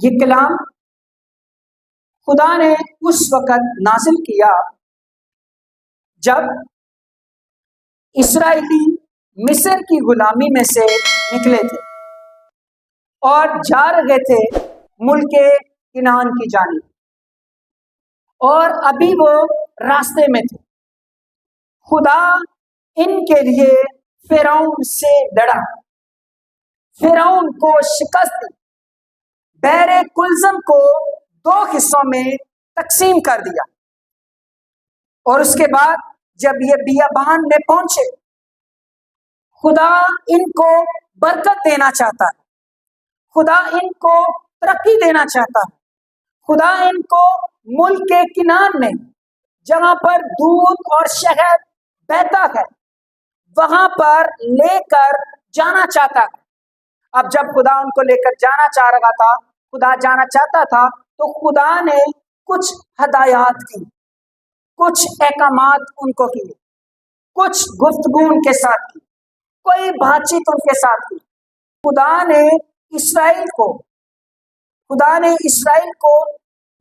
یہ کلام خدا نے اس وقت نازل کیا جب اسرائیلی مصر کی غلامی میں سے نکلے تھے اور جا رہے تھے ملک کنعان کی جانب، اور ابھی وہ راستے میں تھے۔ خدا ان کے لیے فرعون سے لڑا، فرعون کو شکست دی، بحر کلزم کو 2 حصوں میں تقسیم کر دیا، اور اس کے بعد جب یہ بیابان میں پہنچے، خدا ان کو برکت دینا چاہتا ہے، خدا ان کو ترقی دینا چاہتا ہے، خدا ان کو ملک کنعان میں جہاں پر دودھ اور شہد بہتا ہے وہاں پر لے کر جانا چاہتا ہے۔ اب جب خدا ان کو لے کر جانا چاہ رہا تھا، خدا جانا چاہتا تھا، تو خدا نے کچھ ہدایات کی، کچھ احکامات ان کو کیے، کچھ گفتگو ان کے ساتھ کی، کوئی بات چیت ان کے ساتھ کی۔ خدا نے اسرائیل کو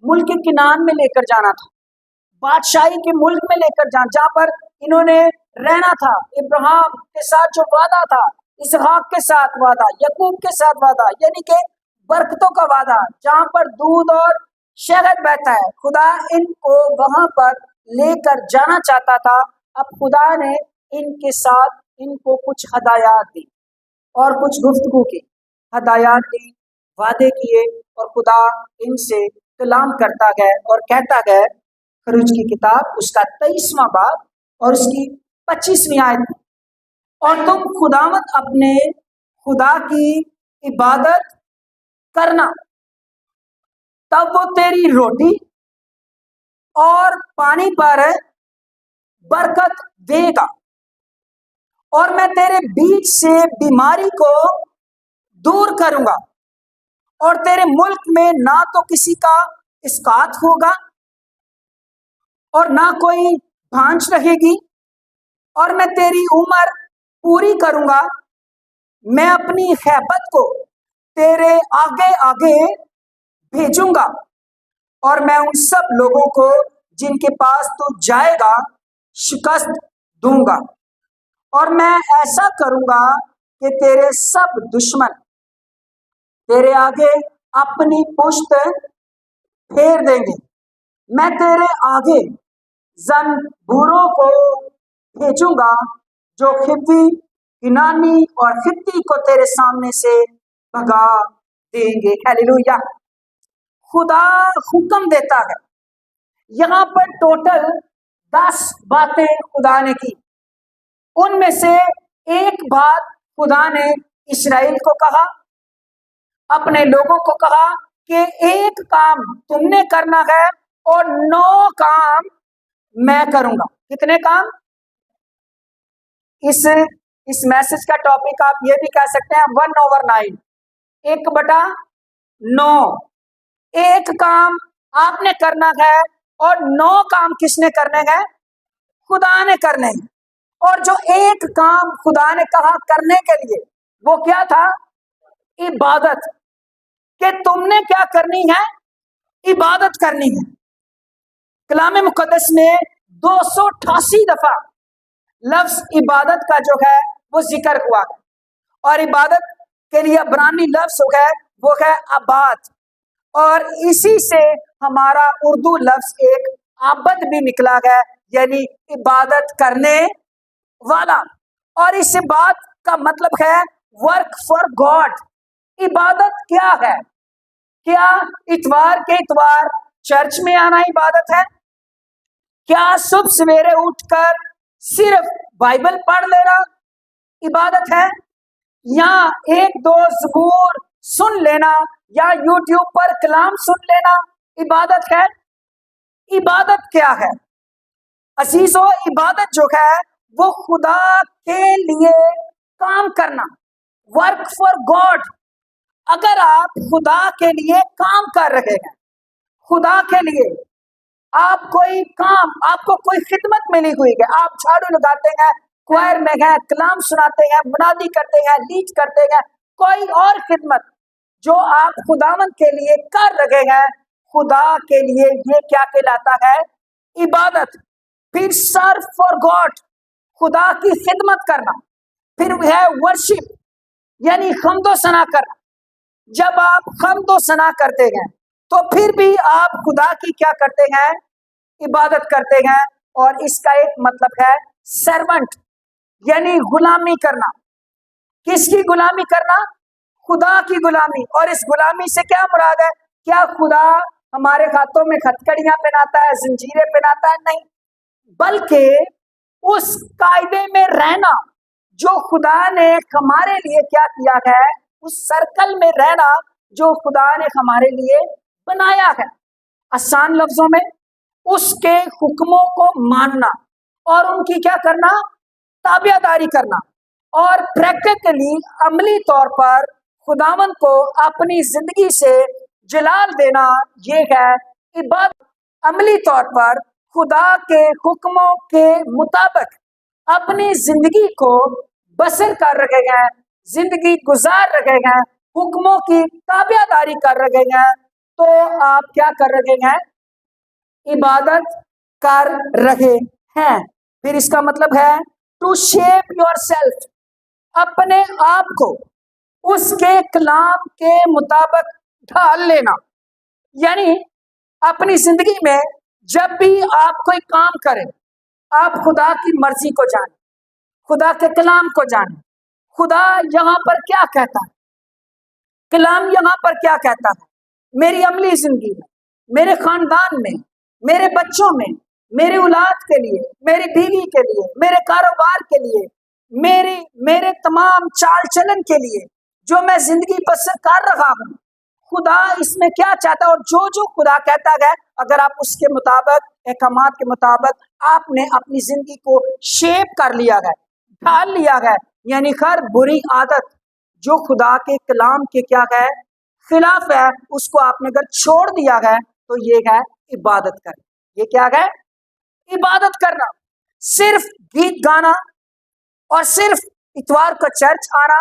ملک کنعان میں لے کر جانا تھا، بادشاہی کے ملک میں لے کر جہاں پر انہوں نے رہنا تھا۔ ابراہیم کے ساتھ جو وعدہ تھا، اسحاق کے ساتھ وعدہ، یعقوب کے ساتھ وعدہ، یعنی کہ برکتوں کا وعدہ، جہاں پر دودھ اور شہد بہتا ہے، خدا ان کو وہاں پر لے کر جانا چاہتا تھا۔ اب خدا نے ان کے ساتھ ان کو کچھ ہدایات دی اور کچھ گفتگو کی، ہدایات دی، وعدے کیے، اور خدا ان سے کلام کرتا گیا اور کہتا گیا۔ خروج کی کتاب اس کا 23واں باب اور اس کی 25ویں آیت، اور تم خداوند اپنے خدا کی عبادت کرنا، تب وہ تیری روٹی اور پانی پر برکت دے گا، اور میں تیرے بیچ سے بیماری کو دور کروں گا، اور تیرے ملک میں نہ تو کسی کا اسقات ہوگا اور نہ کوئی بھانج رہے گی، اور میں تیری عمر پوری کروں گا۔ میں اپنی خیبت کو تیرے آگے آگے بھیجوں گا، اور میں ان سب لوگوں کو جن کے پاس تو جائے گا شکست دوں گا، اور میں ایسا کروں گا کہ تیرے سب دشمن تیرے آگے اپنی پشت پھیر دیں گے۔ میں تیرے آگے زنبوروں کو بھیجوں گا جو ختی، کنانی اور ختی کو تیرے سامنے سے بھگا دیں گے۔ ہیلیلویا! خدا حکم دیتا ہے۔ یہاں پر ٹوٹل 10 باتیں خدا نے کی، ان میں سے ایک بات خدا نے اسرائیل کو کہا، اپنے لوگوں کو کہا کہ ایک کام تم نے کرنا ہے اور 9 کام میں کروں گا۔ کتنے کام؟ اس میسج کا ٹاپک آپ یہ بھی کہہ سکتے ہیں 1/9، 1/9۔ ایک کام آپ نے کرنا ہے اور 9 کام کس نے کرنے ہیں؟ خدا نے کرنے ہیں۔ اور جو ایک کام خدا نے کہا کرنے کے لیے، وہ کیا تھا؟ عبادت۔ کہ تم نے کیا کرنی ہے؟ عبادت کرنی ہے۔ کلام مقدس میں 288 دفعہ لفظ عبادت کا جو ہے وہ ذکر ہوا ہے، اور عبادت کے لیے عبرانی لفظ ہے وہ ہے عباد، اور اسی سے ہمارا اردو لفظ ایک عابد بھی نکلا ہے، یعنی عبادت کرنے والا۔ اور اس بات کا مطلب ہے ورک فار گاڈ۔ عبادت کیا ہے؟ کیا اتوار کے اتوار چرچ میں آنا عبادت ہے؟ کیا صبح سویرے اٹھ کر صرف بائبل پڑھ لینا عبادت ہے؟ یا 1-2 زبور سن لینا، یا یوٹیوب پر کلام سن لینا عبادت ہے؟ عبادت کیا ہے عزیزو؟ عبادت جو ہے وہ خدا کے لیے کام کرنا، ورک فار گاڈ۔ اگر آپ خدا کے لیے کام کر رہے ہیں، خدا کے لیے آپ کوئی کام، آپ کو کوئی خدمت ملی ہوئی ہے، آپ جھاڑو لگاتے ہیں، کوائر میں ہیں، کلام سناتے ہیں، منادی کرتے ہیں، لیڈ کرتے ہیں، کوئی اور خدمت، جو آپ خداوند کے لیے کر رہے ہیں، خدا کے لیے یہ کیا کہلاتا ہے؟ عبادت. پھر سرو فار گاڈ، خدا کی خدمت کرنا. پھر ہے ورشپ، یعنی حمد و ثنا کرنا. جب آپ حمد و ثنا کرتے ہیں تو پھر بھی آپ خدا کی کیا کرتے ہیں؟ عبادت کرتے ہیں. اور اس کا ایک مطلب ہے سرونٹ، یعنی غلامی کرنا. کس کی غلامی کرنا؟ خدا کی غلامی. اور اس غلامی سے کیا مراد ہے؟ کیا خدا ہمارے ہاتھوں میں ہتھکڑیاں پہناتا ہے، زنجیریں پہناتا ہے؟ نہیں، بلکہ اس قاعدے میں رہنا جو خدا نے ہمارے لیے کیا کیا ہے، اس سرکل میں رہنا جو خدا نے ہمارے لیے بنایا ہے. آسان لفظوں میں اس کے حکموں کو ماننا اور ان کی کیا کرنا؟ تابع داری کرنا. اور پریکٹیکلی عملی طور پر خداوند کو اپنی زندگی سے جلال دینا، یہ ہے عبادت. عملی طور پر خدا کے حکموں کے مطابق اپنی زندگی کو بسر کر رہے ہیں، زندگی گزار رہے ہیں، حکموں کی تابع داری کر رہے ہیں، تو آپ کیا کر رہے ہیں؟ عبادت کر رہے ہیں. پھر اس کا مطلب ہے ٹو شیپ یور سیلف، اپنے آپ کو اس کے کلام کے مطابق ڈھال لینا. یعنی اپنی زندگی میں جب بھی آپ کوئی کام کریں، آپ خدا کی مرضی کو جانیں، خدا کے کلام کو جانیں. خدا یہاں پر کیا کہتا ہے، کلام یہاں پر کیا کہتا ہے میری عملی زندگی میں، میرے خاندان میں، میرے بچوں میں، میرے اولاد کے لیے، میری بیوی کے لیے، میرے کاروبار کے لیے، میرے تمام چال چلن کے لیے جو میں زندگی بسر کر رہا ہوں. خدا اس میں کیا چاہتا ہے؟ اور جو خدا کہتا ہے، اگر آپ اس کے مطابق، احکامات کے مطابق آپ نے اپنی زندگی کو شیپ کر لیا ہے، ڈھال لیا ہے، یعنی ہر بری عادت جو خدا کے کلام کے کیا ہے، خلاف ہے، اس کو آپ نے اگر چھوڑ دیا ہے تو یہ ہے عبادت کرنا. یہ کیا ہے؟ عبادت کرنا. صرف گیت گانا اور صرف اتوار کو چرچ آنا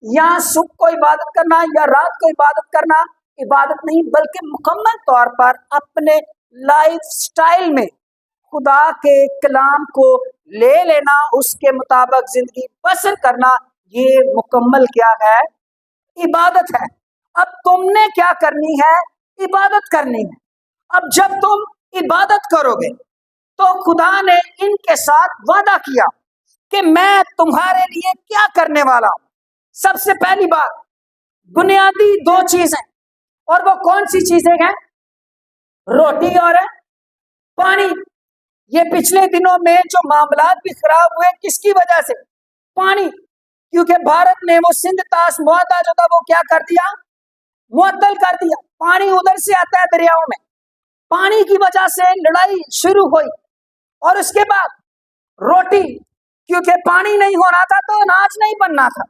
یا صبح کو عبادت کرنا یا رات کو عبادت کرنا عبادت نہیں، بلکہ مکمل طور پر اپنے لائف سٹائل میں خدا کے کلام کو لے لینا، اس کے مطابق زندگی بسر کرنا، یہ مکمل کیا ہے؟ عبادت ہے. اب تم نے کیا کرنی ہے؟ عبادت کرنی ہے. اب جب تم عبادت کرو گے تو خدا نے ان کے ساتھ وعدہ کیا کہ میں تمہارے لیے کیا کرنے والا ہوں. سب سے پہلی بات، بنیادی 2 چیزیں، اور وہ کون سی چیزیں ہیں؟ روٹی اور پانی. یہ پچھلے دنوں میں جو معاملات بھی خراب ہوئے، کس کی وجہ سے؟ پانی. کیونکہ بھارت نے وہ سندھ طاس معاہدہ جو تھا وہ کیا کر دیا؟ معطل کر دیا. پانی ادھر سے آتا ہے دریاؤں میں، پانی کی وجہ سے لڑائی شروع ہوئی. اور اس کے بعد روٹی، کیونکہ پانی نہیں ہونا تھا تو اناج نہیں بننا تھا.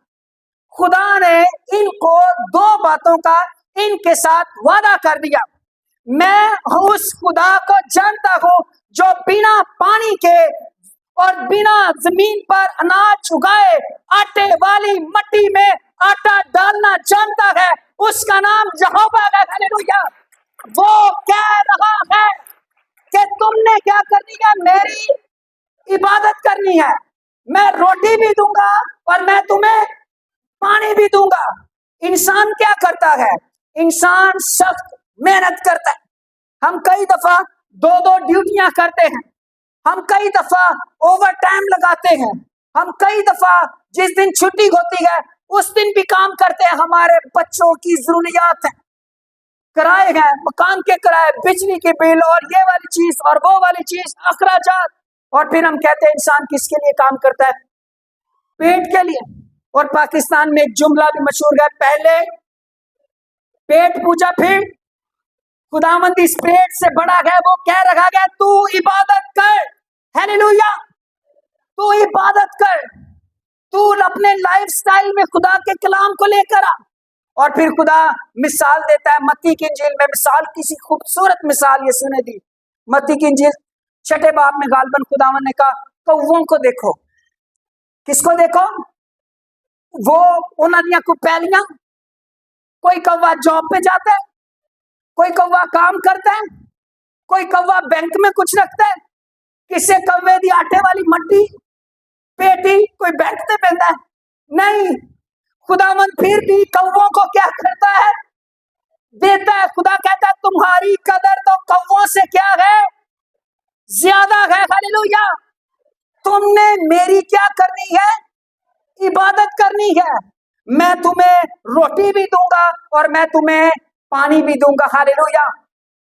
خدا نے ان کو 2 باتوں کا ان کے ساتھ وعدہ کر دیا. میں اس خدا کو جانتا ہوں جو بنا پانی کے اور بنا زمین پر اناج اگائے آٹے والی مٹی میں آٹا ڈالنا جانتا ہے. اس کا نام یہوہ ہے. ہاللیلویا. وہ کہہ رہا ہے کہ تم نے کیا کرنی ہے؟ میری عبادت کرنی ہے. میں روٹی بھی دوں گا اور میں تمہیں پانی بھی دوں گا. انسان کیا کرتا ہے؟ انسان سخت محنت کرتا ہے. ہم کئی دفعہ 2 ڈیوٹیاں کرتے ہیں، ہم کئی دفعہ اوور ٹائم لگاتے ہیں، ہم کئی دفعہ جس دن چھٹی ہوتی ہے اس دن بھی کام کرتے ہیں. ہمارے بچوں کی ضروریات ہیں، کرائے ہیں، مکان کے کرائے، بجلی کے بل، اور یہ والی چیز اور وہ والی چیز، اخراجات. اور پھر ہم کہتے ہیں انسان کس کے لیے کام کرتا ہے؟ پیٹ کے لیے. اور پاکستان میں ایک جملہ بھی مشہور ہے، پہلے پیٹ پوجا پھر خداوند اس پیٹ سے بڑا ہے. وہ کہہ رکھا گیا تو عبادت کر. ہاللیلویا. تو عبادت کر، تو اپنے لائف سٹائل میں خدا کے کلام کو لے کر آ. اور پھر خدا مثال دیتا ہے متی کی انجیل میں. مثال، کسی خوبصورت مثال یہ سنے دی. متی کی انجیل 6 باب میں غالباً خداوند نے کہا کووں کو دیکھو. کس کو دیکھو؟ وہ انہوں کو پہلیاں کوئی کوا جاب پہ جاتا ہے, کوئی کوا کام کرتا ہے, کوئی کوا بینک میں کچھ رکھتا ہے, کسے کوے دی آٹے والی مٹی پیٹی کوئی بینک تے پیندا ہے. نہیں, خداوند پھر بھی کووں کو کیا کرتا ہے؟ دیتا ہے. خدا کہتا ہے تمہاری قدر تو کووں سے کیا ہے؟ زیادہ ہے. ہاللیلویا. تم نے میری کیا کرنی ہے؟ عبادت کرنی ہے. میں تمہیں روٹی بھی دوں گا اور میں تمہیں پانی بھی دوں گا. ہاللیلویا.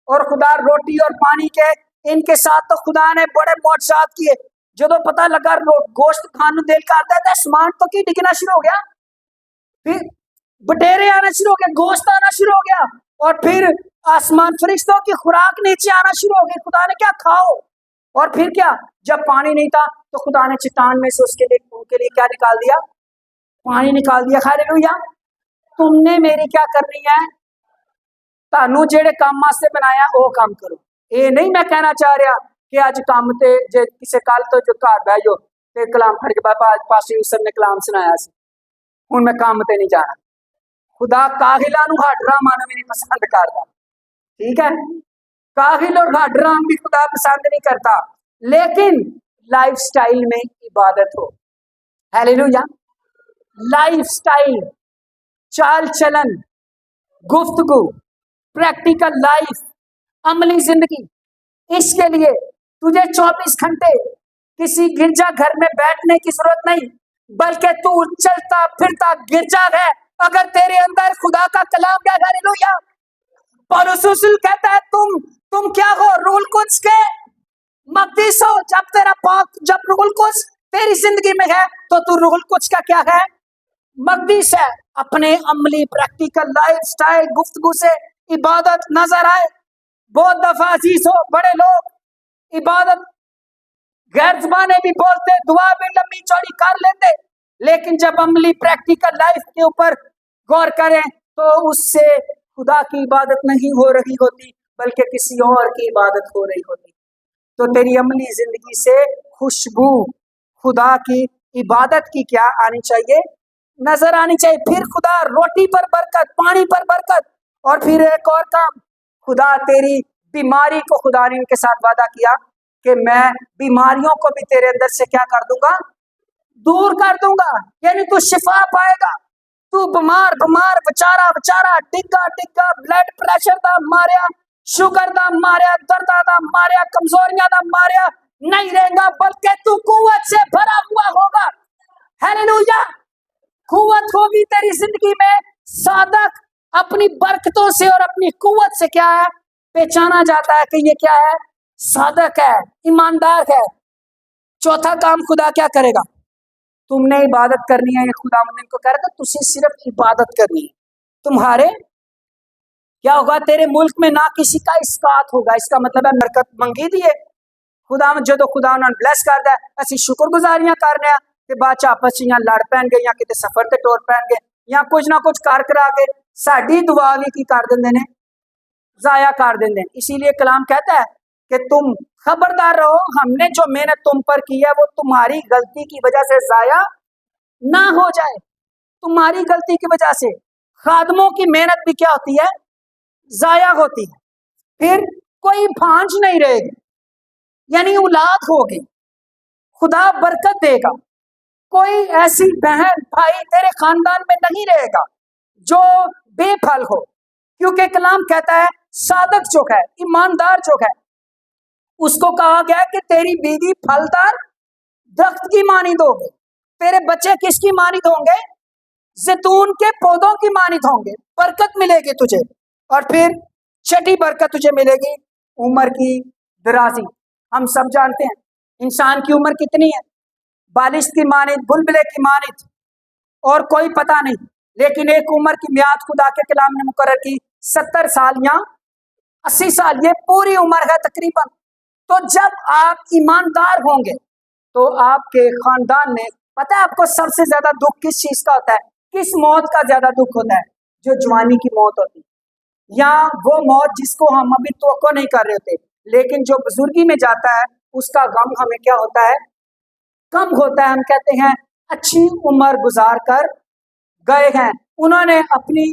اور خدا روٹی اور پانی کے ان کے ساتھ تو خدا نے بڑے معجزات کیے. جدو پتہ لگا گوشت کھانے دل کرتا ہے, آسمان تو کی ڈگنا شروع ہو گیا, پھر بٹیرے آنا شروع ہو گئے, گوشت آنا شروع ہو گیا, اور پھر آسمان فرشتوں کی خوراک نیچے آنا شروع ہو گئی. خدا نے کیا کھاؤ, اور پھر کیا, جب پانی نہیں تھا تو خدا نے چٹان میں سے اس کے لیے کیا نکال دیا؟ پانی نکال دیا. ہاللیلویا. تم نے میری کیا کرنی ہے؟ تانوں جڑے کام واسطے بنایا وہ کام کرو. یہ نہیں میں کہنا چاہ رہا کہ اج کام تے جے کسے کل تو جو گھر بیٹھ جاؤ تے کلام پڑھ کے بابا اج پاسٹر یوسف نے کلام سنایا سی ہن میں کام تے نہیں جانا. خدا کاہلاں نو ہاڈراں مانو نہیں پسند کرتا. ٹھیک ہے, کاہل اور ہاڈراں بھی خدا پسند نہیں کرتا, لیکن لائف سٹائل میں عبادت ہو. ہاللیلویا. لائف سٹائل, چال چلن, گفتگو, پریکٹیکل لائف, عملی زندگی. اس کے لیے تجھے 24 گھنٹے کسی گرجا گھر میں بیٹھنے کی ضرورت نہیں, بلکہ تو چلتا پھرتا گرجا ہے اگر تیرے اندر خدا کا کلام کیا. ہاللیلویا. پولس رسول کہتا ہے تم کیا ہو؟ روح القدس کے مقدس ہو. جب تیرا پاک, جب روح القدس تیری زندگی میں ہے تو تو روح القدس کا کیا ہے؟ مقدس ہے. اپنے عملی پریکٹیکل لائف سٹائل گفتگو سے عبادت نظر آئے. بہت دفعہ عزیز ہو بڑے لوگ عبادت غیر زبانیں بھی بولتے, دعا بھی لمبی چوڑی کر لیتے, لیکن جب عملی پریکٹیکل لائف کے اوپر غور کریں تو اس سے خدا کی عبادت نہیں ہو رہی ہوتی بلکہ کسی اور کی عبادت ہو رہی ہوتی. تو تیری عملی زندگی سے خوشبو خدا کی عبادت کی کیا آنی چاہیے؟ نظر آنی چاہیے. پھر خدا روٹی پر برکت, پانی پر برکت, اور پھر ایک اور کام, خدا تیری بیماری کو, خدا نے ان کے ساتھ وعدہ کیا کہ میں بیماریوں کو بھی تیرے اندر سے کیا کر دوں گا؟ دور کر دوں گا. یعنی تو شفا پائے گا. تو بیمار بچارا ڈگا بلڈ پریشر دا ماریا, شوگر دا ماریا, درد دا ماریا, کمزوریاں دا ماریا نہیں رہے گا, بلکہ تو قوت سے بھرا ہوا ہوگا. ہاللیلویا. قوت ہوگی تیری زندگی میں. صادق اپنی برکتوں سے اور اپنی قوت سے کیا ہے؟ پہچانا جاتا ہے کہ یہ کیا ہے؟ صادق ہے, ایماندار ہے. چوتھا کام خدا کیا کرے گا؟ تم نے عبادت کرنی ہے. خدا ان کو کہہ رہا تھا تجھے صرف عبادت کرنی ہے. تمہارے کیا ہوگا؟ تیرے ملک میں نہ کسی کا اسقاط ہوگا. اس کا مطلب ہے برکت منگی دی ہے خدا میں, جدو خدا انہوں نے بلیس کر دیا اسی شکر گزاریاں کر رہے ہیں کہ بعد آپس یا لڑ پین گے یا کتے سفر تے ٹور پین گے یا کچھ نہ کچھ کر کرا کے ساری دعا بھی کی کر دیں نے, ضائع کر دیں. اسی لیے کلام کہتا ہے کہ تم خبردار رہو, ہم نے جو محنت تم پر کی ہے وہ تمہاری غلطی کی وجہ سے ضائع نہ ہو جائے. تمہاری غلطی کی وجہ سے خادموں کی محنت بھی کیا ہوتی ہے؟ ضائع ہوتی ہے. پھر کوئی بھانج نہیں رہے گی, یعنی اولاد ہوگی, خدا برکت دے گا. کوئی ایسی بہن بھائی تیرے خاندان میں نہیں رہے گا جو بے پھل ہو, کیونکہ کلام کہتا ہے صادق جو ہے, ایماندار جو ہے, اس کو کہا گیا کہ تیری بیوی پھلدار درخت کی مانند ہوگی, تیرے بچے کس کی مانند ہوں گے؟ زیتون کے پودوں کی مانند ہوں گے. برکت ملے گی تجھے. اور پھر چھٹی برکت تجھے ملے گی عمر کی درازی. ہم سب جانتے ہیں انسان کی عمر کتنی ہے, بالش کی مانند, بلبلے کی مانند, اور کوئی پتہ نہیں, لیکن ایک عمر کی میعاد خدا کے کلام نے مقرر کی 70 سال یا 80 سال, یہ پوری عمر ہے تقریباً. تو جب آپ ایماندار ہوں گے تو آپ کے خاندان میں, پتہ ہے آپ کو سب سے زیادہ دکھ کس چیز کا ہوتا ہے؟ کس موت کا زیادہ دکھ ہوتا ہے؟ جو جوانی کی موت ہوتی ہے, یا وہ موت جس کو ہم ابھی توقع نہیں کر رہے تھے, لیکن جو بزرگی میں جاتا ہے اس کا غم ہمیں کیا ہوتا ہے؟ کم ہوتا ہے. ہم کہتے ہیں اچھی عمر گزار کر گئے ہیں, انہوں نے اپنی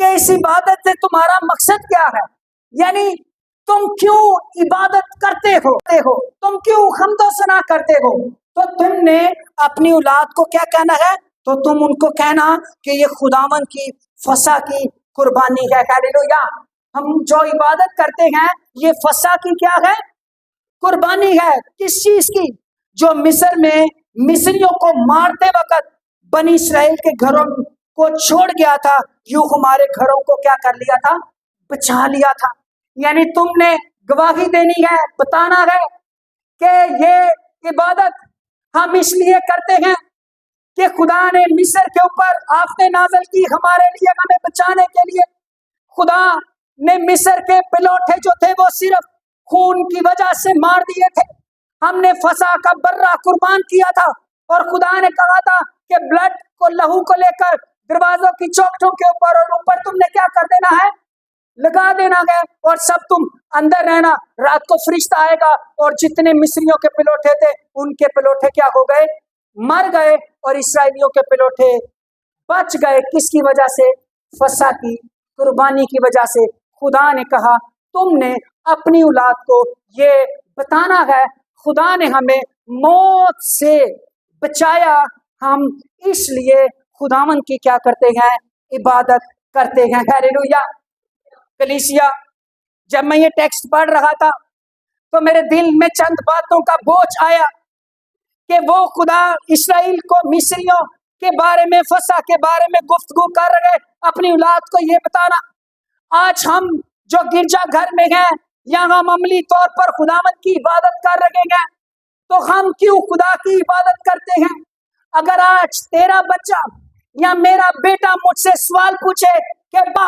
کہ اس عبادت سے تمہارا مقصد کیا ہے، یعنی تم کیوں عبادت کرتے ہو، تم کیوں حمد و ثنا کرتے ہو؟ تو تم نے اپنی اولاد کو کیا کہنا ہے؟ تو تم ان کو کہنا کہ یہ خداوند کی فسح کی قربانی ہے۔ ہاللیلویا۔ ہم جو عبادت کرتے ہیں یہ فسح کی کیا ہے؟ قربانی ہے۔ کس چیز کی؟ جو مصر میں مصریوں کو مارتے وقت بنی اسرائیل کے گھروں کو چھوڑ گیا تھا، یوں ہمارے گھروں کو کیا کر لیا تھا؟ بچا لیا تھا۔ یعنی تم نے گواہی دینی ہے، بتانا ہے کہ یہ عبادت ہم اس لیے کرتے ہیں کہ خدا نے مصر کے اوپر آفت نازل کی ہمارے لیے، ہمیں بچانے کے لیے۔ خدا نے مصر کے پلوٹے جو تھے وہ صرف خون کی وجہ سے مار دیے تھے۔ ہم نے فسح کا برہ قربان کیا تھا، اور خدا نے کہا تھا کہ بلڈ کو، لہو کو لے کر دروازوں کی چوکھٹوں کے اوپر اور اوپر تم نے کیا کر دینا ہے؟ لگا دینا ہے، اور سب تم اندر رہنا۔ رات کو فرشتہ آئے گا اور جتنے مصریوں کے پلوٹے تھے ان کے پلوٹے کیا ہو گئے؟ مر گئے، اور اسرائیلیوں کے پلوٹے بچ گئے۔ کس کی وجہ سے؟ فسح کی قربانی کی وجہ سے۔ خدا نے کہا تم نے اپنی اولاد کو یہ بتانا ہے خدا نے ہمیں موت سے بچایا، ہم اس لیے خداوند کی کیا کرتے ہیں؟ عبادت کرتے ہیں۔ ہاللیلویا۔ کلیسیا، جب میں یہ ٹیکسٹ پڑھ رہا تھا تو میرے دل میں چند باتوں کا بوجھ آیا کہ وہ خدا اسرائیل کو مصریوں کے بارے میں، فسح کے بارے میں گفتگو کر رہے، اپنی اولاد کو یہ بتانا۔ آج ہم جو گرجا گھر میں ہیں یا ہم عملی طور پر خداوند کی عبادت کر رہے ہیں، تو ہم کیوں خدا کی عبادت کرتے ہیں؟ اگر آج تیرا بچہ یا میرا بیٹا مجھ سے سوال پوچھے کہ با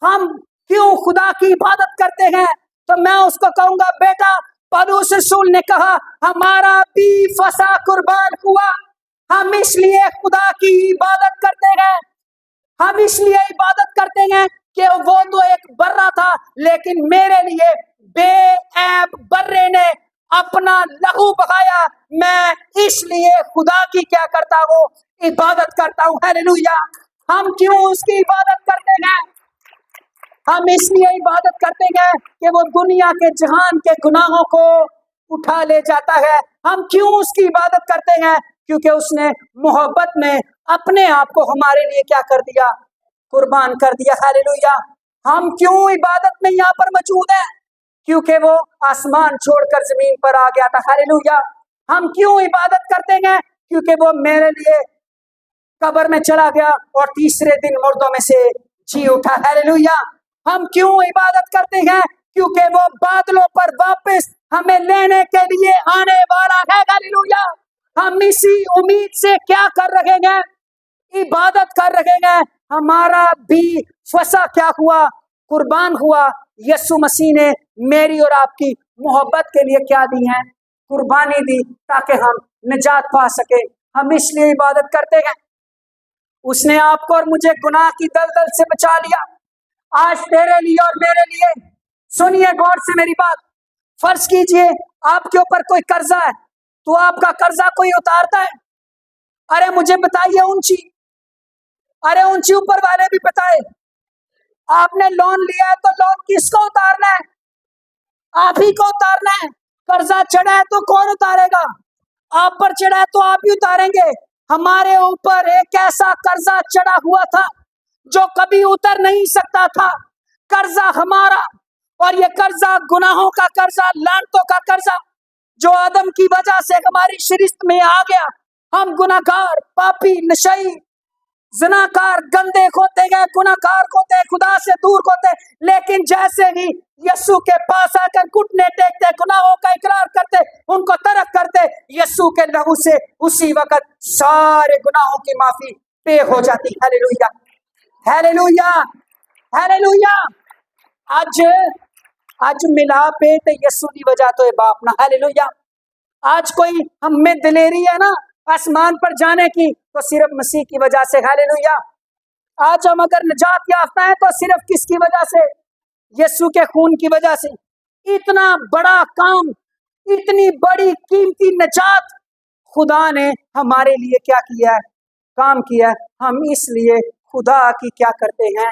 ہم کیوں خدا کی عبادت کرتے ہیں، تو میں اس کو کہوں گا بیٹا پولس رسول نے کہا ہمارا بھی فسح قربان ہوا، ہم اس لیے خدا کی عبادت کرتے ہیں۔ ہم اس لیے عبادت کرتے ہیں کہ وہ تو ایک برہ تھا، لیکن میرے لیے بے عیب برے نے اپنا لہو بہایا، میں اس لیے خدا کی کیا کرتا ہوں؟ عبادت کرتا ہوں۔ ہاللیلویا۔ ہم کیوں اس کی عبادت کرتے ہیں؟ ہم اس لیے عبادت کرتے ہیں کہ وہ دنیا کے جہان کے گناہوں کو اٹھا لے جاتا ہے۔ ہم کیوں اس کی عبادت کرتے ہیں؟ کیونکہ اس نے محبت میں اپنے آپ کو ہمارے لیے کیا کر دیا؟ قربان کر دیا۔ ہاللیلویا۔ ہم کیوں عبادت میں یہاں پر موجود ہیں؟ کیونکہ وہ آسمان چھوڑ کر زمین پر آ گیا تھا۔ ہاللیلویا۔ ہم کیوں عبادت کرتے ہیں؟ کیونکہ وہ میرے لیے قبر میں چلا گیا اور تیسرے دن مردوں میں سے جی اٹھا۔ ہاللیلویا۔ ہم کیوں عبادت کرتے ہیں؟ کیونکہ وہ بادلوں پر واپس ہمیں لینے کے لیے آنے والا ہے۔ ہاللیلویا۔ ہم اسی امید سے کیا کر رہے ہیں؟ عبادت کر رہے ہیں۔ ہمارا بھی فسح کیا ہوا؟ قربان ہوا۔ یسوع مسیح نے میری اور آپ کی محبت کے لیے کیا دی ہے؟ قربانی دی، تاکہ ہم نجات پا سکے۔ ہم اس لیے عبادت کرتے ہیں۔ اس نے آپ کو اور مجھے گناہ کی دلدل سے بچا لیا۔ آج تیرے لیے اور میرے لیے، سنیے غور سے میری بات، فرض کیجئے آپ کے اوپر کوئی قرضہ ہے، تو آپ کا قرضہ کوئی اتارتا ہے؟ ارے مجھے بتائیے اونچی، ارے اونچی اوپر والے بھی بتائے، آپ نے لون لیا ہے تو لون کس کو اتارنا ہے؟ آپ ہی کو اتارنا ہے۔ قرضہ چڑھا ہے تو کون اتارے گا؟ آپ پر چڑھا ہے تو آپ ہی اتاریں گے۔ ہمارے اوپر ایک ایسا قرضہ چڑھا ہوا تھا جو کبھی اتر نہیں سکتا تھا۔ قرضہ ہمارا، اور یہ قرضہ گناہوں کا قرضہ، لعنتوں کا قرضہ، جو آدم کی وجہ سے ہماری شرست میں آ گیا۔ ہم گناہگار، پاپی، نشئی، زناکار، گندے ہوتے گئے، گناہگار ہوتے، خدا سے دور ہوتے، لیکن جیسے ہی یسوع کے پاس آ کر گھٹنے ٹیکتے، گناہوں کا اقرار کرتے، ان کو ترک کرتے، یسوع کے لہو سے اسی وقت سارے گناہوں کی معافی پے ہو جاتی۔ ہاللیلویا، ہاللیلویا، ہاللیلویا۔ آج ملا پیٹ یسوع کی وجہ تو باپ نہ۔ ہاللیلویا۔ آج کوئی ہم میں دلیری ہے نا آسمان پر جانے کی، تو صرف مسیح کی وجہ سے۔ ہاللیلویا۔ آج ہم اگر نجات یافتہ ہیں تو صرف کس کی وجہ سے؟ یسوع کے خون کی وجہ سے۔ اتنا بڑا کام، اتنی بڑی قیمتی نجات خدا نے ہمارے لیے کیا کیا ہے؟ کام کیا ہے۔ ہم اس لیے خدا کی کیا کرتے ہیں؟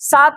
7